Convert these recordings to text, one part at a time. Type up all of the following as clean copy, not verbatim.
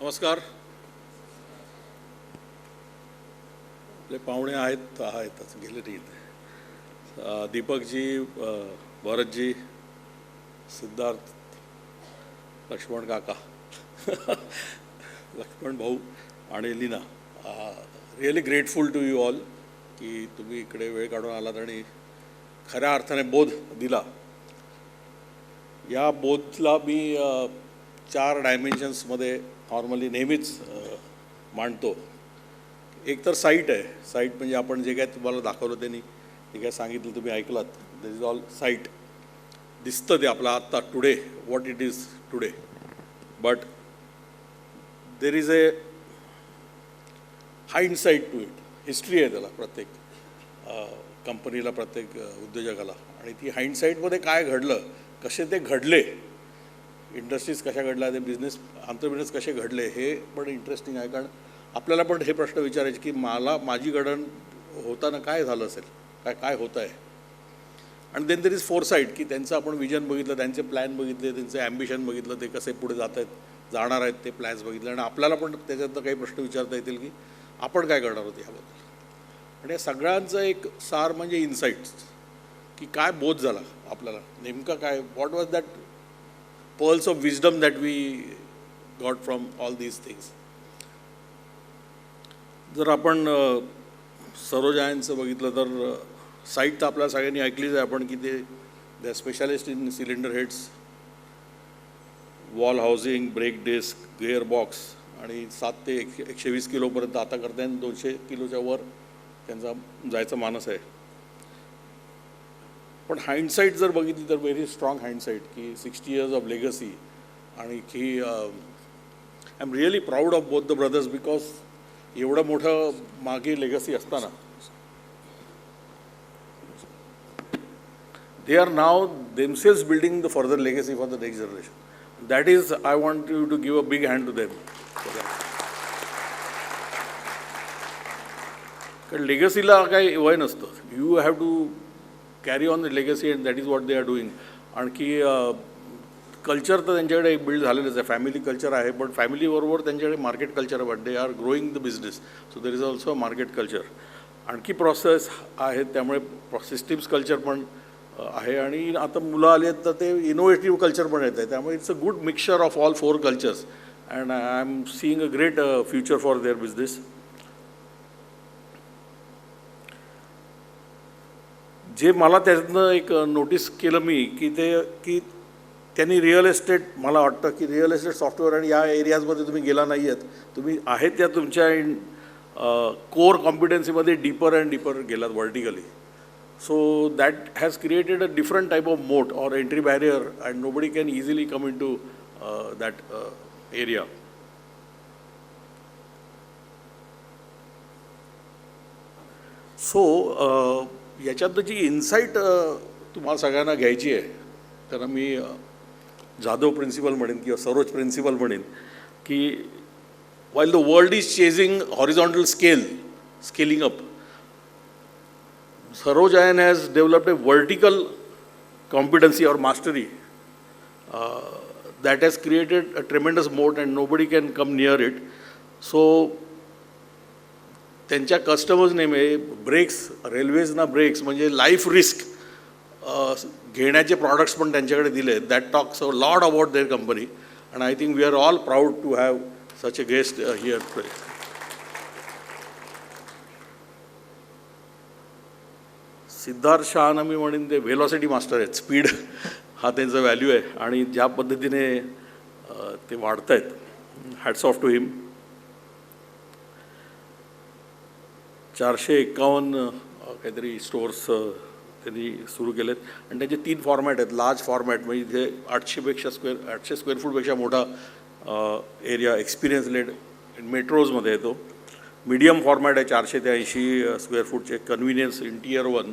नमस्कार. आपले पाहुणे आहेतच गेले नाहीत. दीपकजी, भरतजी, सिद्धार्थ, लक्ष्मण काका, लक्ष्मण भाऊ आणि Leena, really grateful to you all की तुम्ही इकडे वेळ काढून आलात आणि खऱ्या अर्थाने बोध दिला. या बोधला मी 4 डायमेन्शन्समध्ये नॉर्मली नेहमीच मांडतो. एक तर साईट आहे. साईट म्हणजे आपण जे काय तुम्हाला दाखवलं त्यांनी जे काय सांगितलं तुम्ही ऐकलात, दिस इज ऑल साईट. दिसतं ते आपलं आत्ता today, what it is today. But there is a hindsight to it. History आहे त्याला, प्रत्येक कंपनीला, प्रत्येक उद्योजकाला. आणि ती हाइंडसाईटमध्ये काय घडलं, कसे ते घडले, इंडस्ट्रीज कशा घडल्या, ते बिझनेस आंतरबिझनेस कसे घडले, हे पण इंटरेस्टिंग आहे. कारण आपल्याला पण हे प्रश्न विचारायचे की माझी घडण होताना काय झालं असेल, काय होतं आहे. आणि देन देर इज फोरसाईट की त्यांचं आपण विजन बघितलं, त्यांचे प्लॅन बघितले, त्यांचे ॲम्बिशन बघितलं, ते कसे पुढे जाणार आहेत ते प्लॅन्स बघितले. आणि आपल्याला पण त्याच्यातनं काही प्रश्न विचारता येतील की आपण काय करणार आहोत ह्याबद्दल. आणि या सगळ्यांचं एक सार म्हणजे इन्साईट्स, की काय बोध झाला आपल्याला, नेमका काय, what was that pearls of wisdom that we got from all these things. जर आपण सरोजायांचं बघितलं तर साईट तर आपल्या सगळ्यांनी ऐकलीच आहे आपण की they specialist in cylinder heads, valve housing, brake disc, gear box. आणि 7 ते 120 किलोपर्यंत आता करता येईल, 200 किलोच्या वर त्यांचा जायचा मानस आहे. पण हाइंडसाईट जर बघितली तर व्हेरी स्ट्रॉंग हाइंडसाईट की 60 years ऑफ लेगसी. आणि की I am really proud of both the brothers because एवढं मोठं मागे लेगसी असताना they are now themselves building the further legacy for the next generation. That is I want you to give a big hand to them. कारण लेगसीला काही वय नसतं. You have to carry on the legacy and that is what they are doing. आणखी culture तर त्यांच्याकडे build झालेलंच आहे, फॅमिली कल्चर आहे. बट फॅमिलीबरोबर त्यांच्याकडे मार्केट कल्चर आहे. But they are growing the business, so there is also market culture. आणखी process आहेत, त्यामुळे सिस्टीम्स कल्चर पण आहे. आणि आता मुलं आली आहेत तर ते इनोव्हेटिव्ह कल्चर पण येत आहे. त्यामुळे it's a good mixture of all 4 cultures and I am seeing a great future for their business. जे मला त्यातनं एक नोटीस केलं मी की त्यांनी रिअल एस्टेट, मला वाटतं की रिअल एस्टेट सॉफ्टवेअर आणि या एरियाजमध्ये तुम्ही गेला नाही आहेत, तुम्ही आहेत त्या तुमच्या कोर कॉम्पिटन्सीमध्ये डीपर अँड डीपर गेलात vertically. So that has created a different type of moat or entry barrier and nobody can easily come in to that area. So याच्यातनं जी इन्साईट तुम्हाला सगळ्यांना घ्यायची आहे, त्यांना मी जाधव प्रिन्सिपल म्हणेन किंवा सरोज प्रिन्सिपल म्हणेन की while the world is chasing horizontal scaling up, Sarojayan has developed a vertical competency or mastery that has created a tremendous moat and nobody can come near it. So त्यांच्या customers नेहमी brakes, रेल्वेजना brakes म्हणजे life risk घेण्याचे products पण त्यांच्याकडे दिले. That talks a lot about their company and I think we are all proud to have such a guest here today. Siddharth शहाना मी म्हणेन ते व्हेलॉसिटी मास्टर आहेत. स्पीड हा त्यांचा व्हॅल्यू आहे आणि ज्या पद्धतीने ते वाढत आहेत, हॅट्स ऑफ टू हिम. 451 काहीतरी स्टोअर्स त्यांनी सुरू केलेत आणि त्याचे 3 फॉर्मॅट आहेत. लार्ज फॉर्मॅट म्हणजे इथे 800 स्क्वेअर फूटपेक्षा मोठा एरिया एक्सपिरियन्स लेड मेट्रोजमध्ये येतो. मीडियम फॉर्मॅट आहे 400 ते 80 स्क्वेअर फूटचे कन्व्हिनियन्स इन Tier 1.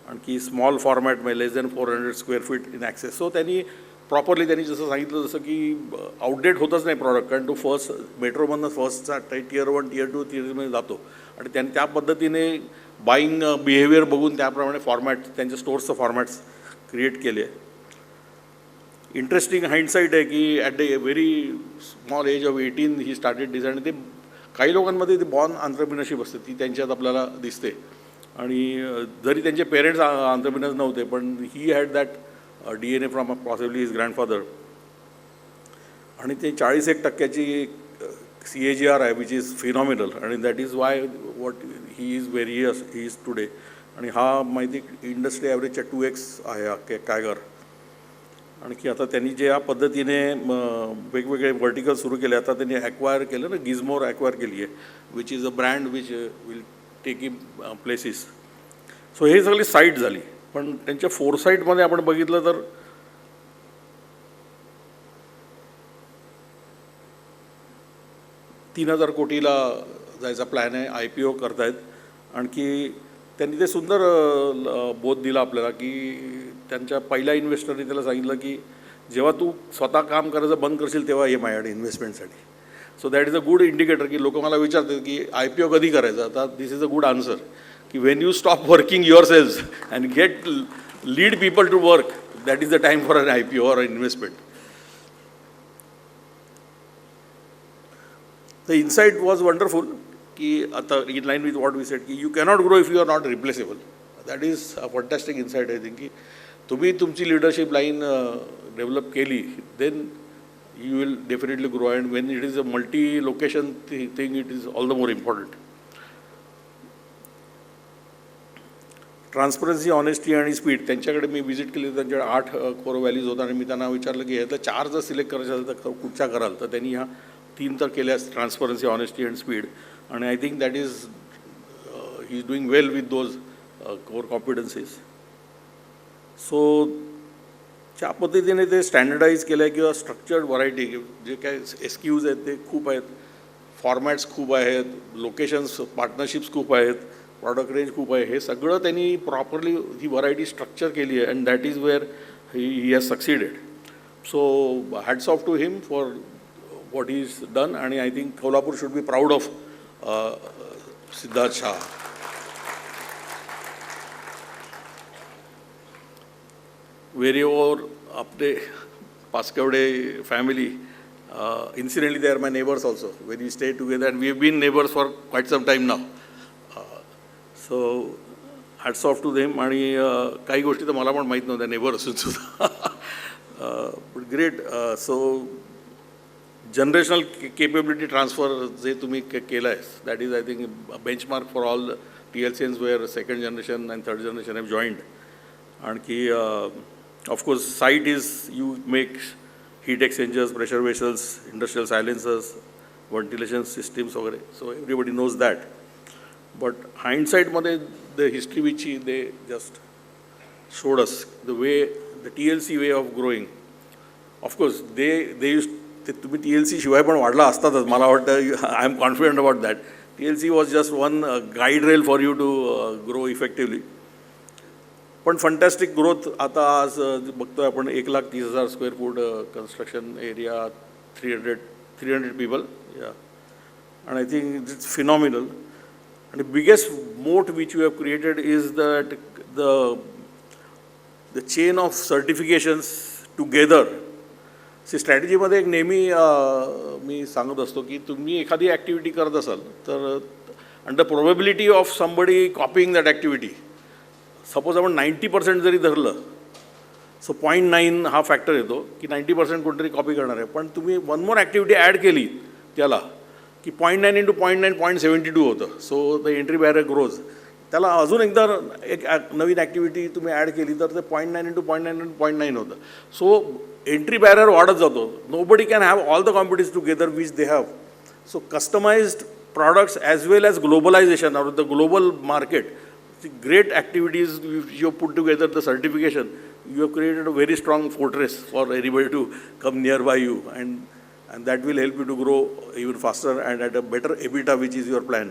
आणखी स्मॉल फॉर्मॅट म्हणजे less than 400 square feet in access. So त्यांनी प्रॉपरली त्यांनी जसं सांगितलं तसं की आउटडेट होतच नाही प्रॉडक्ट, कारण तो फर्स्ट मेट्रोमधनं फर्स्टचा Tier 1 Tier 2 Tier 3मध्ये जातो. आणि त्यांनी त्या पद्धतीने बाईंग बिहेवियर बघून त्याप्रमाणे फॉर्मॅट त्यांच्या स्टोअर्सचं फॉर्मॅट्स क्रिएट केले. इंटरेस्टिंग हाइंडसाईट आहे की at the very small age of 18 he started design. ते काही लोकांमध्ये ते बॉर्न आंत्रप्रिनरशिप असते ती त्यांच्यात आपल्याला दिसते. आणि जरी त्यांचे पेरेंट्स आंत्रप्रिनर्स नव्हते पण he had that DNA from possibly his grandfather. आणि ते 41% CAGR आहे विच इज फिनॉमिनल. आणि that is why what he is very he is today. आणि हा माहिती इंडस्ट्री ॲव्हरेजच्या 2x आहे हा कॅगर. आणखी आता त्यांनी जे या पद्धतीने वेगवेगळे व्हर्टिकल सुरू केले. आता त्यांनी ॲक्वायर केलं ना, गिझमोर ॲक्वायर केली आहे which is a brand which will take in places. So हे सगळी साईट झाली. पण त्यांच्या फोरसाईटमध्ये आपण बघितलं तर $3,000 कोटीला जायचा प्लॅन आहे. IPO करतायत. आणखी त्यांनी ते सुंदर बोध दिला आपल्याला की त्यांच्या पहिल्या इन्व्हेस्टरने त्याला सांगितलं की जेव्हा तू स्वतः काम करायचं बंद करशील तेव्हा ये माझ्याकडे इन्व्हेस्टमेंटसाठी. So that is a good indicator की लोक मला विचारतात की IPO कधी करायचं. आता this is a good answer की when you stop working your selves and get lead people to work, that is the time for an IPO or investment. The insight was wonderful की आता in line with what we said की you cannot grow if you are not replaceable. That is a fantastic insight. I think की तुम्ही तुमची leadership line develop केली then you will definitely grow. And when it is a multi-location thing, it is all the more important. Transparency, honesty आणि speed त्यांच्याकडे मी visit केली. त्यांच्याकडे 8 core values होता. आणि मी त्यांना विचारलं की ह्यातल्या 4 जर सिलेक्ट करायचं असेल तर कुठच्या कराल. तर त्यांनी ह्या 3 तर केल्यास, ट्रान्सपरन्सी, ऑनेस्टी अँड स्पीड. आणि I think that is he is doing well with those core competencies. So ज्या पद्धतीने ते स्टँडर्डाईज केलं आहे किंवा स्ट्रक्चर्ड व्हरायटी जे काय SKUs आहेत ते खूप आहेत, फॉर्मॅट्स खूप आहेत, लोकेशन्स पार्टनरशिप्स खूप आहेत, प्रॉडक्ट रेंज खूप आहे. हे सगळं त्यांनी प्रॉपरली ही व्हरायटी स्ट्रक्चर केली आहे. And that is where he has succeeded. So hats off to him for what he is done. And I think Kolhapur should be proud of Siddharth Shah. Wherever अपने Paskavade family, incidentally they are my neighbors also. When we stay together, and we have been neighbors for quite some time now. So hats off to them. आणि काही गोष्टी तर मला पण माहीत नव्हत्या neighbour असून सुद्धा. But great. So generational capability transfer जे तुम्ही केलं आहे, that is I think benchmark for all TLCNs where second generation and third generation have joined. आणखी of course site is you make heat exchangers, pressure vessels, industrial silencers, ventilation systems वगैरे. So everybody knows that. But hindsight मध्ये the history which they just showed us, the way, the TLC way of growing. Of course they used ते तुम्ही TLC शिवाय पण वाढला असतातच मला वाटतं. I am confident about that. TLC was just one guide rail for you to grow effectively. पण fantastic growth. आता आज बघतोय आपण 1,30,000 square foot construction area, 300 people. या आणि आय थिंक इट्स फिनॉमिनल. आणि biggest moat which you have created is that the chain of certifications together. स्ट्रॅटेजीमध्ये एक नेहमी मी सांगत असतो की तुम्ही एखादी ॲक्टिव्हिटी करत असाल तर under probability of somebody कॉपिंग that activity, suppose आपण 90% जरी धरलं, सो 0.9 हा फॅक्टर येतो की 90% कोणतरी कॉपी करणार आहे. पण तुम्ही वन मोर ॲक्टिव्हिटी ॲड केली त्याला की 0.9 × 0.9 0.72 होतं. So the entry barrier grows. त्याला अजून एकदा एक नवीन ॲक्टिव्हिटी तुम्ही ॲड केली तर ते 0.9 × 0.9 0.9 होतं. सो एंट्री बॅरियर वाढत जातो. Nobody can have all the competitors together which they have. So customised products as well as globalisation or the global market. Great activities you put together, the certification, you have created a very strong fortress for everybody to come nearby you, and that will help you to grow even faster and at a better EBITDA, which is your plan.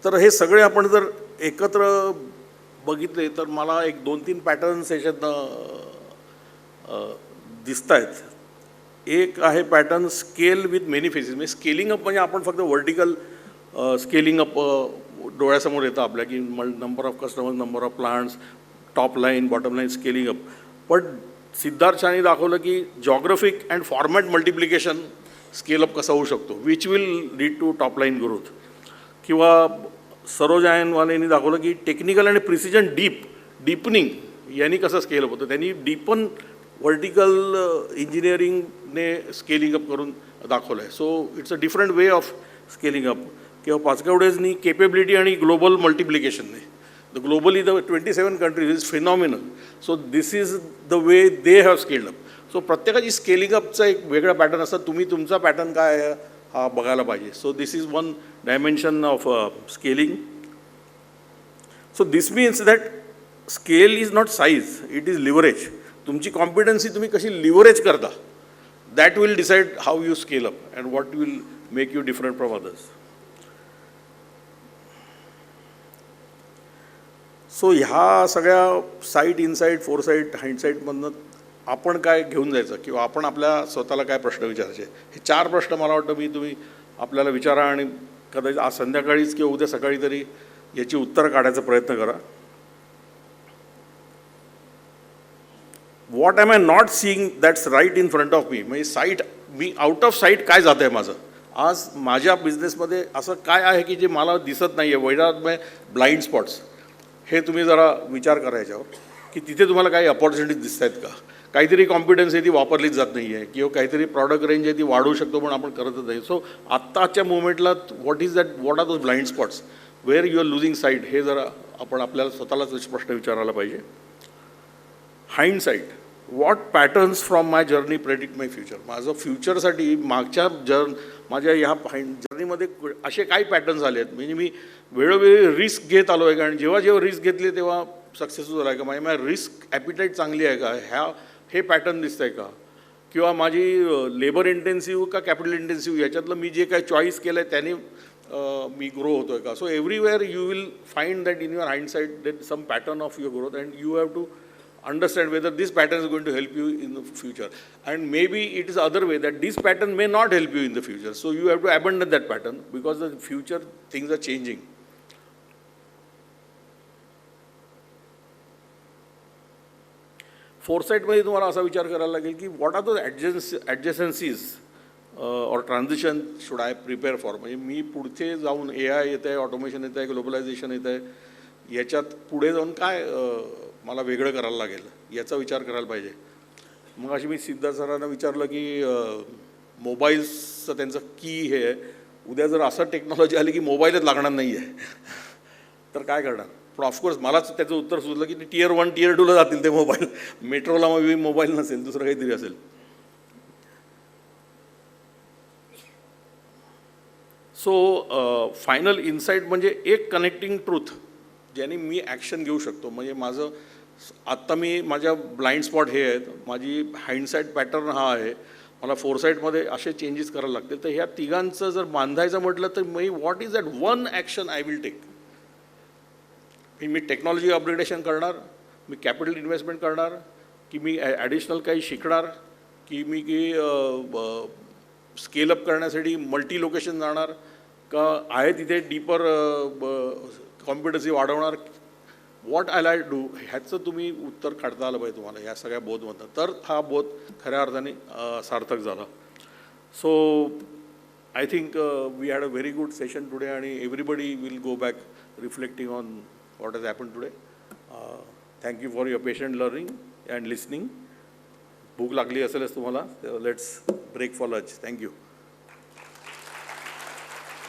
तर हे सगळे आपण जर एकत्र बघितले तर मला एक 2-3 पॅटर्न्स याच्यात दिसत आहेत. एक आहे pattern scale with many faces. म्हणजे स्केलिंग अप म्हणजे आपण फक्त व्हर्टिकल स्केलिंग अप डोळ्यासमोर येतं आपल्या की number of customers, number of plants, top line, bottom line, scaling up. पण सिद्धार्थ शाहनी दाखवलं की geographic and format multiplication scale up कसा होऊ शकतो, which will lead to top line growth. किंवा सरोज आयनवालेंनी दाखवलं की टेक्निकल आणि प्रिसिजन डीपनिंग यांनी कसं स्केलअप होतं. त्यांनी डीपन व्हर्टिकल इंजिनिअरिंगने स्केलिंग अप करून दाखवलं आहे. So it's a different way of scaling up. किंवा पाचकवडेजनी केपेबिलिटी आणि ग्लोबल मल्टिप्लिकेशनने, the globally the 27 countries is phenomenal. So this is the way they have scaled up. So प्रत्येकाची स्केलिंग अपचा एक वेगळा पॅटर्न असतात. तुम्ही तुमचा पॅटर्न काय आहे हा बघायला पाहिजे. So this is one dimension of scaling. So this means that scale is not size, it is leverage. तुमची कॉम्पिटन्सी तुम्ही कशी लिव्हरेज करता, that will decide how you scale up and what will make you different from others. So ह्या सगळ्या site, insight, फोरसाईट, हाइंडसाईटमधनं आपण काय घेऊन जायचं किंवा आपण आपल्या स्वतःला काय प्रश्न विचारायचे, हे 4 प्रश्न मला वाटतं तुम्ही आपल्याला विचारा आणि कदाचित आज संध्याकाळीच किंवा उद्या सकाळी तरी याची उत्तरं काढायचा प्रयत्न करा. What am I not seeing that's right in front of me. म्हणजे साईट, मी आउट ऑफ साईट काय जात आहे माझं आज माझ्या बिझनेसमध्ये, असं काय आहे की जे मला दिसत नाही आहे. वेर आर माय ब्लाइंड स्पॉट्स, हे तुम्ही जरा विचार करा याच्यावर की तिथे तुम्हाला काही अपॉर्च्युनिटीज दिसत आहेत का. काहीतरी कॉम्पिटन्स आहे ती वापरलीच जात नाही आहे किंवा काहीतरी प्रॉडक्ट रेंज आहे ती वाढवू शकतो पण आपण करतच नाही. सो आत्ताच्या मुवमेंटला what are those blind spots where you are losing sight, हे जरा आपण आपल्याला स्वतःलाच प्रश्न विचारायला पाहिजे. Hindsight, what patterns from my journey predict my future. माझं फ्युचरसाठी मागच्या माझ्या ह्या जर्नीमध्ये असे काही पॅटर्न्स आले आहेत. म्हणजे मी वेळोवेळी रिस्क घेत आलो आहे का, आणि जेव्हा जेव्हा रिस्क घेतली तेव्हा सक्सेसफुल झाला आहे का, म्हणजे माझी रिस्क ॲपिटाईट चांगली आहे का, हे पॅटर्न दिसतं आहे का, किंवा माझी लेबर इंटेन्सिव्ह का कॅपिटल इंटेन्सिव्ह याच्यातलं मी जे काही चॉईस केलं आहे त्याने मी ग्रो होतो आहे का. So everywhere you will find that in your hindsight that some pattern of your growth and you have to understand whether this pattern is going to help you in the future, and maybe it is other way that this pattern may not help you in the future, so you have to abandon that pattern because the future things are changing. Foresight मध्ये तुम्हाला असा विचार करायला लागेल की what are the adjacencies or transition should I prepare for. म्हणजे मी पुढचे जाऊन AI येत आहे, ऑटोमेशन येत आहे, ग्लोबलायझेशन येत आहे, याच्यात पुढे जाऊन काय मला वेगळं करायला लागेल याचा विचार करायला पाहिजे. मग अशी मी सिद्धार्थ सरांना विचारलं की मोबाईल्सचं त्यांचं की हे आहे, उद्या जर असं टेक्नॉलॉजी आली की मोबाईलच लागणार नाही आहे तर काय करणार. पण ऑफकोर्स मलाच त्याचं उत्तर सुचलं की Tier 1 Tier 2ला जातील ते मोबाईल, मेट्रोला मग मोबाईल नसेल, दुसरं काहीतरी असेल. सो फायनल इन्साईट म्हणजे एक कनेक्टिंग ट्रूथ ज्याने मी ॲक्शन घेऊ शकतो. म्हणजे माझं आत्ता मी माझ्या ब्लाइंड स्पॉट हे आहेत, माझी हाइंडसाईट पॅटर्न हा आहे, मला फोरसाईटमध्ये असे चेंजेस करायला लागतील. तर ह्या तिघांचं जर बांधायचं म्हटलं तर मी what is that one action I will take. मी टेक्नॉलॉजी अपग्रेडेशन करणार, मी कॅपिटल इन्व्हेस्टमेंट करणार, की मी ॲडिशनल काही शिकणार, की मी स्केलअप करण्यासाठी मल्टी लोकेशन जाणार, का आहे तिथे डीपर कॉम्पिटन्सी वाढवणार. व्हॉट आय लाय डू ह्याचं तुम्ही उत्तर काढता आलं पाहिजे तुम्हाला या सगळ्या बोधमधनं, तर हा बोध खऱ्या अर्थाने सार्थक झाला. So I think we had a very good session today आणि everybody will go back reflecting on what has happen today. Thank you for your patient learning and listening. भूक लागली असेलच तुम्हाला, let's break for lunch. Thank you.